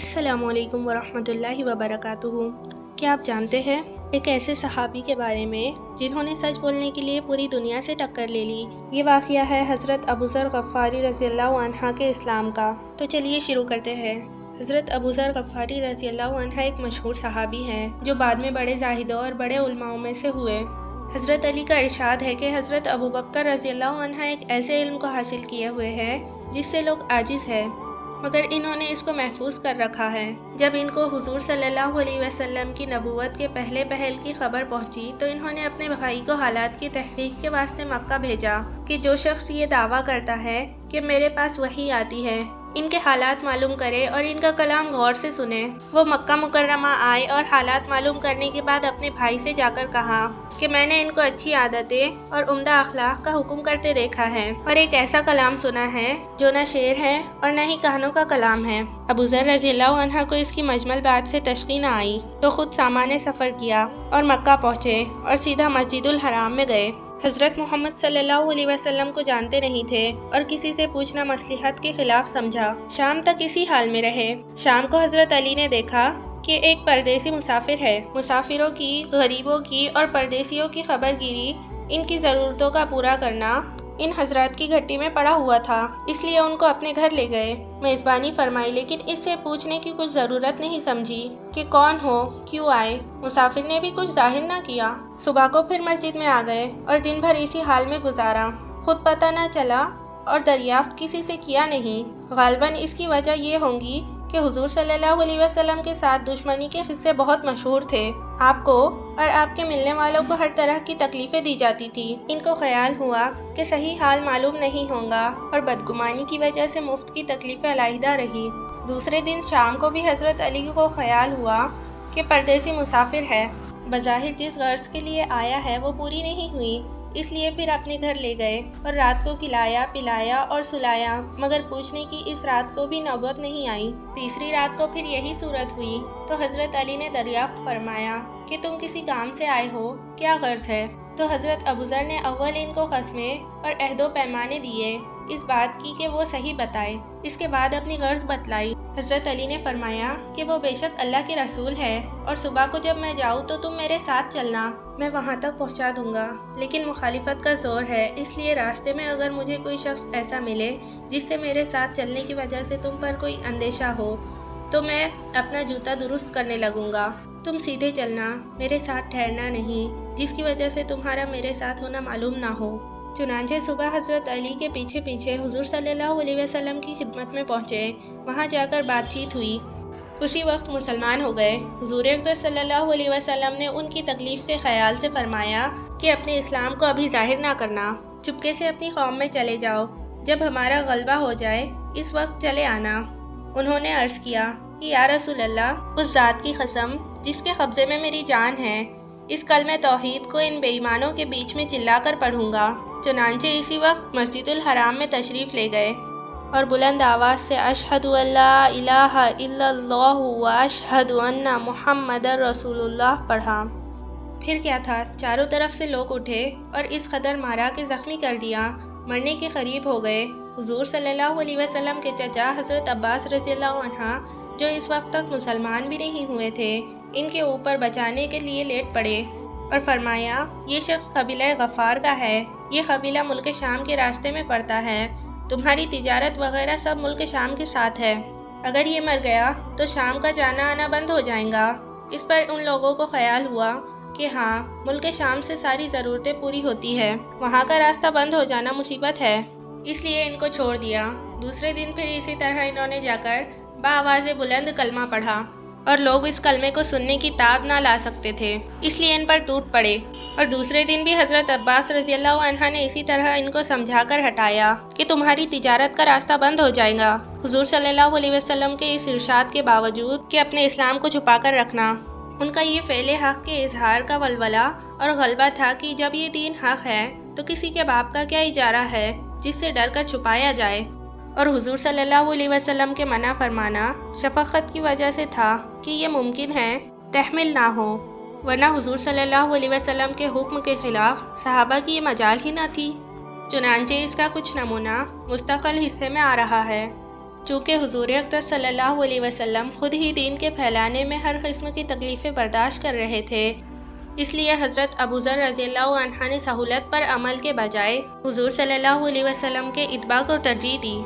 السلام علیکم ورحمۃ اللہ وبرکاتہ۔ کیا آپ جانتے ہیں ایک ایسے صحابی کے بارے میں جنہوں نے سچ بولنے کے لیے پوری دنیا سے ٹکر لے لی؟ یہ واقعہ ہے حضرت ابو ذر غفاری رضی اللہ عنہ کے اسلام کا۔ تو چلیے شروع کرتے ہیں۔ حضرت ابو ذر غفاری رضی اللہ عنہ ایک مشہور صحابی ہیں جو بعد میں بڑے زاہدوں اور بڑے علماؤں میں سے ہوئے۔ حضرت علی کا ارشاد ہے کہ حضرت ابو بکر رضی اللہ عنہ ایک ایسے علم کو حاصل کیے ہوئے ہیں جس سے لوگ عاجز ہیں، مگر انہوں نے اس کو محفوظ کر رکھا ہے۔ جب ان کو حضور صلی اللہ علیہ وسلم کی نبوت کے پہلے پہل کی خبر پہنچی تو انہوں نے اپنے بھائی کو حالات کی تحقیق کے واسطے مکہ بھیجا کہ جو شخص یہ دعویٰ کرتا ہے کہ میرے پاس وحی آتی ہے، ان کے حالات معلوم کرے اور ان کا کلام غور سے سنے۔ وہ مکہ مکرمہ آئے اور حالات معلوم کرنے کے بعد اپنے بھائی سے جا کر کہا کہ میں نے ان کو اچھی عادتیں اور عمدہ اخلاق کا حکم کرتے دیکھا ہے اور ایک ایسا کلام سنا ہے جو نہ شعر ہے اور نہ ہی کہانوں کا کلام ہے۔ ابو ذر رضی اللہ عنہ کو اس کی مجمل بات سے تشقی نہ آئی تو خود سامان سفر کیا اور مکہ پہنچے اور سیدھا مسجد الحرام میں گئے۔ حضرت محمد صلی اللہ علیہ وسلم کو جانتے نہیں تھے اور کسی سے پوچھنا مصلحت کے خلاف سمجھا۔ شام تک اسی حال میں رہے۔ شام کو حضرت علی نے دیکھا کہ ایک پردیسی مسافر ہے۔ مسافروں کی، غریبوں کی اور پردیسیوں کی خبر گیری، ان کی ضرورتوں کا پورا کرنا ان حضرات کی گھٹی میں پڑا ہوا تھا، اس لیے ان کو اپنے گھر لے گئے، میزبانی فرمائی، لیکن اس سے پوچھنے کی کچھ ضرورت نہیں سمجھی کہ کون ہو، کیوں آئے۔ مسافر نے بھی کچھ ظاہر نہ کیا۔ صبح کو پھر مسجد میں آ گئے اور دن بھر اسی حال میں گزارا، خود پتہ نہ چلا اور دریافت کسی سے کیا نہیں۔ غالباً اس کی وجہ یہ ہوگی کہ حضور صلی اللہ علیہ وسلم کے ساتھ دشمنی کے قصے بہت مشہور تھے۔ آپ کو اور آپ کے ملنے والوں کو ہر طرح کی تکلیفیں دی جاتی تھی۔ ان کو خیال ہوا کہ صحیح حال معلوم نہیں ہوگا اور بدگمانی کی وجہ سے مفت کی تکلیفیں علیحدہ رہی۔ دوسرے دن شام کو بھی حضرت علی کو خیال ہوا کہ پردیسی مسافر ہے، بظاہر جس غرض کے لیے آیا ہے وہ پوری نہیں ہوئی، اس لیے پھر اپنے گھر لے گئے اور رات کو کھلایا پلایا اور سلایا، مگر پوچھنے کی اس رات کو بھی نوبت نہیں آئی۔ تیسری رات کو پھر یہی صورت ہوئی تو حضرت علی نے دریافت فرمایا کہ تم کسی کام سے آئے ہو، کیا غرض ہے؟ تو حضرت ابو ذر نے اول ان کو قسمیں اور عہد و پیمانے دیے اس بات کی کہ وہ صحیح بتائے، اس کے بعد اپنی غرض بتلائی۔ حضرت علی نے فرمایا کہ وہ بے شک اللہ کے رسول ہے اور صبح کو جب میں جاؤں تو تم میرے ساتھ چلنا، میں وہاں تک پہنچا دوں گا، لیکن مخالفت کا زور ہے، اس لیے راستے میں اگر مجھے کوئی شخص ایسا ملے جس سے میرے ساتھ چلنے کی وجہ سے تم پر کوئی اندیشہ ہو تو میں اپنا جوتا درست کرنے لگوں گا۔ تم سیدھے چلنا، میرے ساتھ ٹھہرنا نہیں، جس کی وجہ سے تمہارا میرے ساتھ ہونا معلوم نہ ہو۔ چنانچہ صبح حضرت علی کے پیچھے پیچھے حضور صلی اللہ علیہ وسلم کی خدمت میں پہنچے، وہاں جا کر بات چیت ہوئی، اسی وقت مسلمان ہو گئے۔ حضور اقدس صلی اللہ علیہ وسلم نے ان کی تکلیف کے خیال سے فرمایا کہ اپنے اسلام کو ابھی ظاہر نہ کرنا، چپکے سے اپنی قوم میں چلے جاؤ، جب ہمارا غلبہ ہو جائے اس وقت چلے آنا۔ انہوں نے عرض کیا کہ یا رسول اللہ، اس ذات کی قسم جس کے قبضے میں میری جان ہے، اس کلمہ توحید کو ان بے ایمانوں کے بیچ میں چلا کر پڑھوں گا۔ چنانچہ اسی وقت مسجد الحرام میں تشریف لے گئے اور بلند آواز سے اشہد ان لا الہ الا اللہ و اشہد ان محمد رسول اللہ پڑھا۔ پھر کیا تھا، چاروں طرف سے لوگ اٹھے اور اس قدر مارا کہ زخمی کر دیا، مرنے کے قریب ہو گئے۔ حضور صلی اللہ علیہ وسلم کے چچا حضرت عباس رضی اللہ عنہ جو اس وقت تک مسلمان بھی نہیں ہوئے تھے، ان کے اوپر بچانے کے لیے لیٹ پڑے اور فرمایا یہ شخص قبیلہ غفار کا ہے، یہ قبیلہ ملک شام کے راستے میں پڑتا ہے، تمہاری تجارت وغیرہ سب ملک شام کے ساتھ ہے، اگر یہ مر گیا تو شام کا جانا آنا بند ہو جائے گا۔ اس پر ان لوگوں کو خیال ہوا کہ ہاں، ملک شام سے ساری ضرورتیں پوری ہوتی ہے، وہاں کا راستہ بند ہو جانا مصیبت ہے، اس لیے ان کو چھوڑ دیا۔ دوسرے دن پھر اسی طرح انہوں نے جا کر بآواز بلند کلمہ پڑھا اور لوگ اس کلمے کو سننے کی تاب نہ لا سکتے تھے، اس لیے ان پر ٹوٹ پڑے۔ اور دوسرے دن بھی حضرت عباس رضی اللہ عنہ نے اسی طرح ان کو سمجھا کر ہٹایا کہ تمہاری تجارت کا راستہ بند ہو جائے گا۔ حضور صلی اللہ علیہ وسلم کے اس ارشاد کے باوجود کہ اپنے اسلام کو چھپا کر رکھنا، ان کا یہ فعل حق کے اظہار کا ولولہ اور غلبہ تھا کہ جب یہ دین حق ہے تو کسی کے باپ کا کیا اجارہ ہے جس سے ڈر کر چھپایا جائے۔ اور حضور صلی اللہ علیہ وسلم کے منع فرمانا شفقت کی وجہ سے تھا کہ یہ ممکن ہے تحمل نہ ہو، ورنہ حضور صلی اللہ علیہ وسلم کے حکم کے خلاف صحابہ کی یہ مجال ہی نہ تھی۔ چنانچہ اس کا کچھ نمونہ مستقل حصے میں آ رہا ہے۔ چونکہ حضور اقدس صلی اللہ علیہ وسلم خود ہی دین کے پھیلانے میں ہر قسم کی تکلیفیں برداشت کر رہے تھے، اس لیے حضرت ابوذر رضی اللہ عنہ نے سہولت پر عمل کے بجائے حضور صلی اللہ علیہ وسلم کے اتباع کو ترجیح دی۔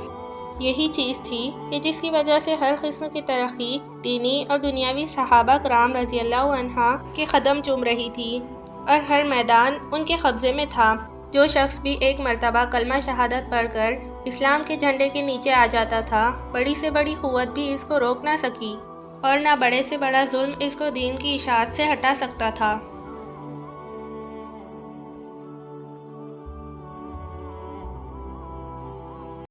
یہی چیز تھی کہ جس کی وجہ سے ہر قسم کی ترقی دینی اور دنیاوی صحابہ کرام رضی اللہ عنہ کے قدم چوم رہی تھی اور ہر میدان ان کے قبضے میں تھا۔ جو شخص بھی ایک مرتبہ کلمہ شہادت پڑھ کر اسلام کے جھنڈے کے نیچے آ جاتا تھا، بڑی سے بڑی قوت بھی اس کو روک نہ سکی اور نہ بڑے سے بڑا ظلم اس کو دین کی اشاعت سے ہٹا سکتا تھا۔